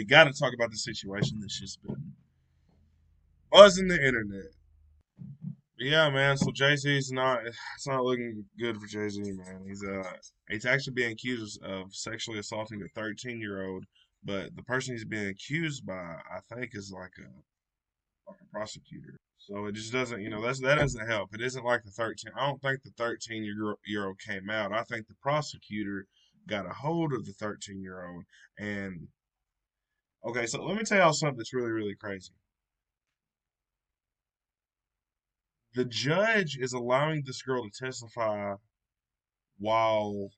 we got to talk about the situation that's just been buzzing the internet. But yeah, man. So Jay-Z's not. It's not looking good for Jay-Z, man. He's actually being accused of sexually assaulting a 13-year-old, but the person he's being accused by, I think, is like a prosecutor. So it just doesn't, that doesn't help. It isn't like the 13. I don't think the 13-year-old came out. I think the prosecutor got a hold of the 13-year-old. And okay, so let me tell y'all something that's really, really crazy. The judge is allowing this girl to testify while,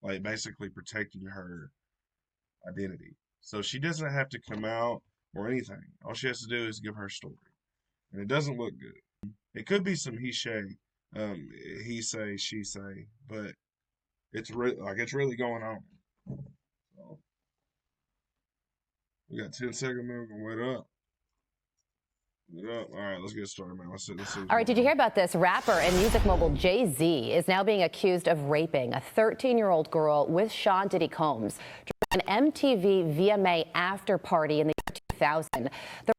like, basically protecting her identity. So she doesn't have to come out or anything. All she has to do is give her story. And it doesn't look good. It could be some he say, she say, but it's really going on. So we got 10-second minute. Wait up. All right, let's get started, man. Let's see. All right, did you hear about this? Rapper and music mogul Jay-Z is now being accused of raping a 13-year-old girl with Sean Diddy Combs during an MTV VMA after party in the year 2000. The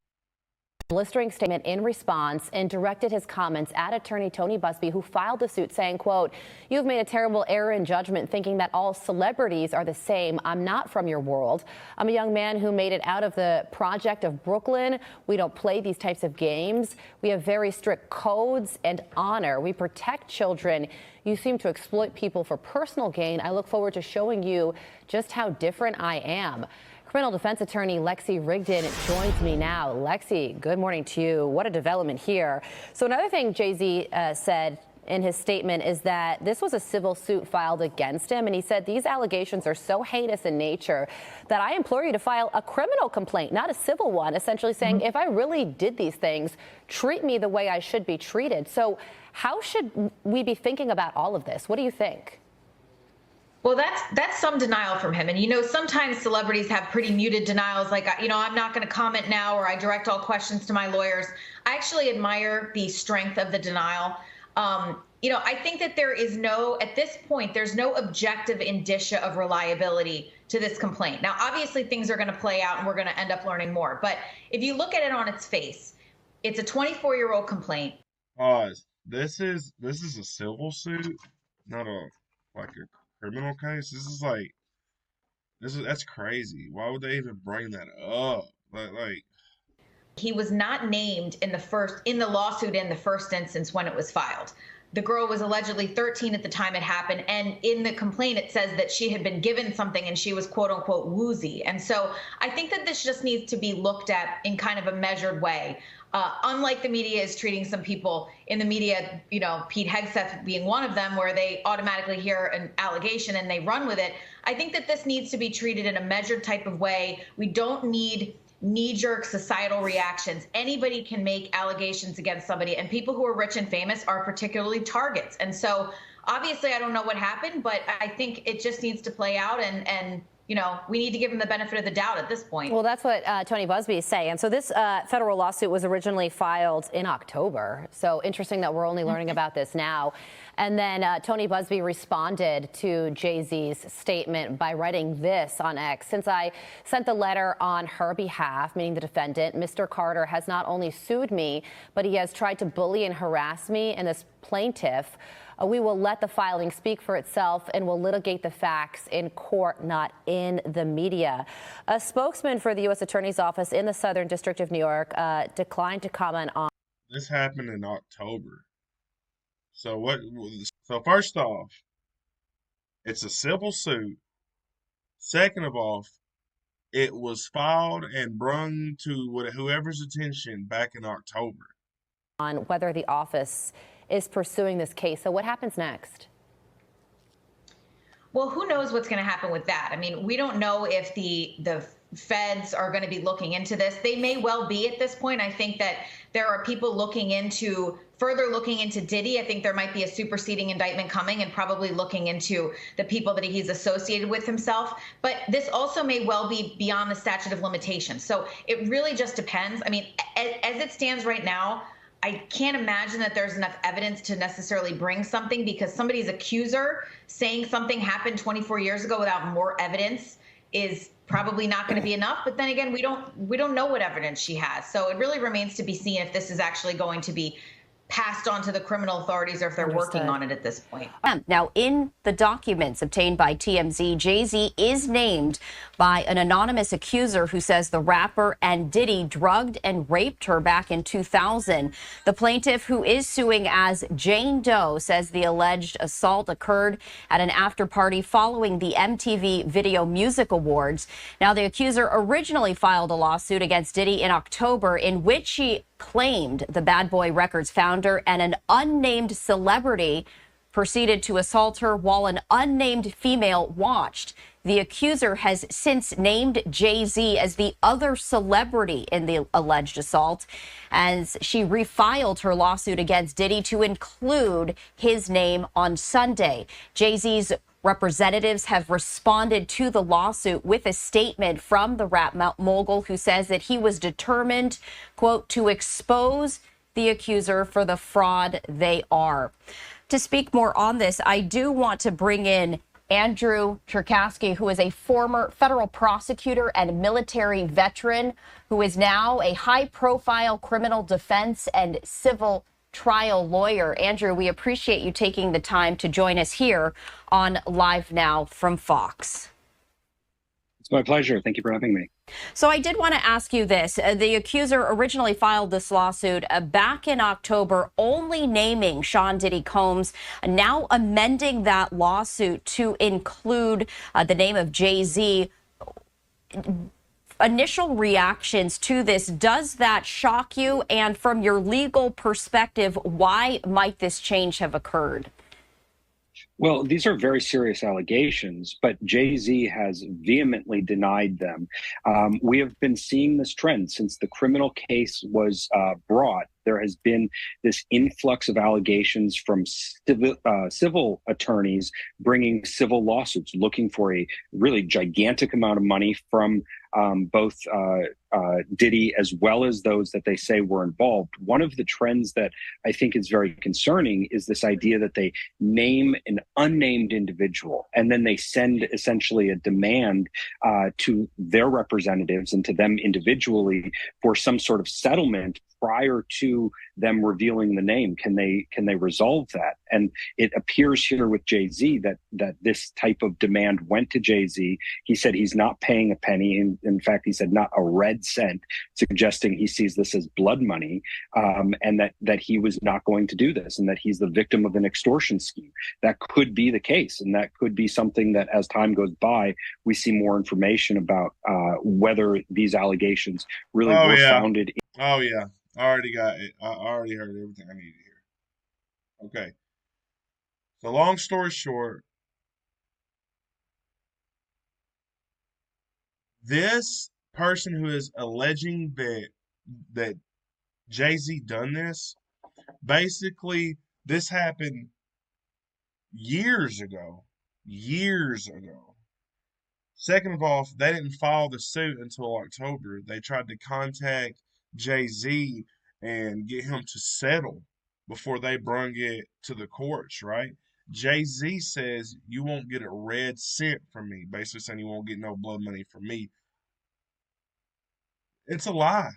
blistering statement in response and directed his comments at attorney Tony Busby, who filed the suit, saying, quote, "You've made a terrible error in judgment thinking that all celebrities are the same. I'm not from your world. I'm a young man who made it out of the project of Brooklyn. We don't play these types of games. We have very strict codes and honor. We protect children. You seem to exploit people for personal gain. I look forward to showing you just how different I am." Criminal defense attorney Lexi Rigdon joins me now. Lexi, good morning to you. What a development here. So another thing Jay-Z said in his statement is that this was a civil suit filed against him. And he said these allegations are so heinous in nature that I implore you to file a criminal complaint, not a civil one, essentially saying, if I really did these things, treat me the way I should be treated. So how should we be thinking about all of this? What do you think? Well, that's some denial from him. And, sometimes celebrities have pretty muted denials, like, I'm not going to comment now, or I direct all questions to my lawyers. I actually admire the strength of the denial. I think that at this point, there's no objective indicia of reliability to this complaint. Now, obviously, things are going to play out and we're going to end up learning more. But if you look at it on its face, it's a 24-year-old complaint. Pause. This is a civil suit, not a criminal case. That's crazy. Why would they even bring that up? Like he was not named in the lawsuit in the first instance when it was filed. The girl was allegedly 13 at the time it happened, and in the complaint it says that she had been given something and she was quote unquote woozy. And so I think that this just needs to be looked at in kind of a measured way. Unlike the media is treating some people in the media, Pete Hegseth being one of them, where they automatically hear an allegation and they run with it. I think that this needs to be treated in a measured type of way. We don't need knee-jerk societal reactions. Anybody can make allegations against somebody, and people who are rich and famous are particularly targets. And so obviously I don't know what happened, but I think it just needs to play out, and we need to give him the benefit of the doubt at this point. Well, that's what Tony Busby is saying. And so this federal lawsuit was originally filed in October. So interesting that we're only learning about this now. And then Tony Busby responded to Jay-Z's statement by writing this on X. Since I sent the letter on her behalf, meaning the defendant, Mr. Carter has not only sued me, but he has tried to bully and harass me and this plaintiff. We will let the filing speak for itself and will litigate the facts in court, not in the media. A spokesman for the U.S. Attorney's Office in the Southern District of New York declined to comment on. This happened in October. So first off, it's a civil suit. Second of all, it was filed and brung to whoever's attention back in October. On whether the office is pursuing this case. So what happens next? Well, who knows what's going to happen with that? I mean, we don't know if the feds are going to be looking into this. They may well be at this point. I think that there are people further looking into Diddy. I think there might be a superseding indictment coming and probably looking into the people that he's associated with himself. But this also may well be beyond the statute of limitations. So it really just depends. I mean, as it stands right now, I can't imagine that there's enough evidence to necessarily bring something, because somebody's accuser saying something happened 24 years ago without more evidence is probably not going to be enough. But then again, we don't know what evidence she has. So it really remains to be seen if this is actually going to be passed on to the criminal authorities or if they're working on it at this point. Now, in the documents obtained by TMZ, Jay-Z is named by an anonymous accuser who says the rapper and Diddy drugged and raped her back in 2000. The plaintiff, who is suing as Jane Doe, says the alleged assault occurred at an after party following the MTV Video Music Awards. Now, the accuser originally filed a lawsuit against Diddy in October in which she claimed the Bad Boy Records founder and an unnamed celebrity proceeded to assault her while an unnamed female watched. The accuser has since named Jay-Z as the other celebrity in the alleged assault, as she refiled her lawsuit against Diddy to include his name on Sunday. Jay-Z's representatives have responded to the lawsuit with a statement from the rap mogul, who says that he was determined, quote, to expose the accuser for the fraud they are. To speak more on this, I do want to bring in Andrew Cherkasky, who is a former federal prosecutor and military veteran, who is now a high-profile criminal defense and civil trial lawyer. Andrew, we appreciate you taking the time to join us here on Live Now from Fox. It's my pleasure. Thank you for having me. So I did want to ask you this. The accuser originally filed this lawsuit back in October, only naming Sean Diddy Combs, now amending that lawsuit to include the name of Jay-Z. Initial reactions to this, does that shock you? And from your legal perspective, why might this change have occurred? Well, these are very serious allegations, but Jay-Z has vehemently denied them. We have been seeing this trend since the criminal case was brought. There has been this influx of allegations from civil attorneys bringing civil lawsuits, looking for a really gigantic amount of money from both Diddy as well as those that they say were involved. One of the trends that I think is very concerning is this idea that they name an unnamed individual and then they send essentially a demand to their representatives and to them individually for some sort of settlement prior to them revealing the name. Can they resolve that? And it appears here with Jay-Z that this type of demand went to Jay-Z. He said he's not paying a penny. In fact, he said not a red cent, suggesting he sees this as blood money, and that he was not going to do this, and that he's the victim of an extortion scheme. That could be the case, and that could be something that as time goes by, we see more information about whether these allegations really were founded. Oh, yeah. I already got it. I already heard everything I needed to hear. Okay. So long story short, this person who is alleging that Jay-Z done this, basically this happened years ago. Years ago. Second of all, they didn't file the suit until October. They tried to contact Jay-Z and get him to settle before they brung it to the courts, right? Jay-Z says you won't get a red cent from me, basically saying you won't get no blood money from me. It's a lie.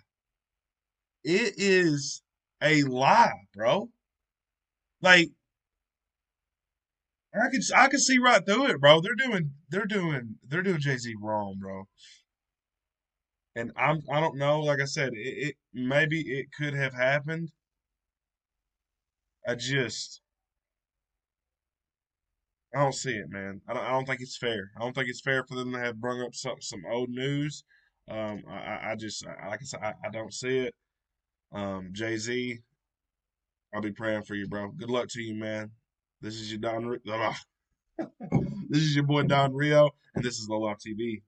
It is a lie, bro. Like I could see right through it, bro. They're doing Jay-Z wrong, bro. And I don't know. Like I said, it maybe it could have happened. I don't see it, man. I don't think it's fair. I don't think it's fair for them to have brung up some old news. Like I said, I don't see it. Jay-Z, I'll be praying for you, bro. Good luck to you, man. This is your this is your boy Don Rio, and this is Low Life TV.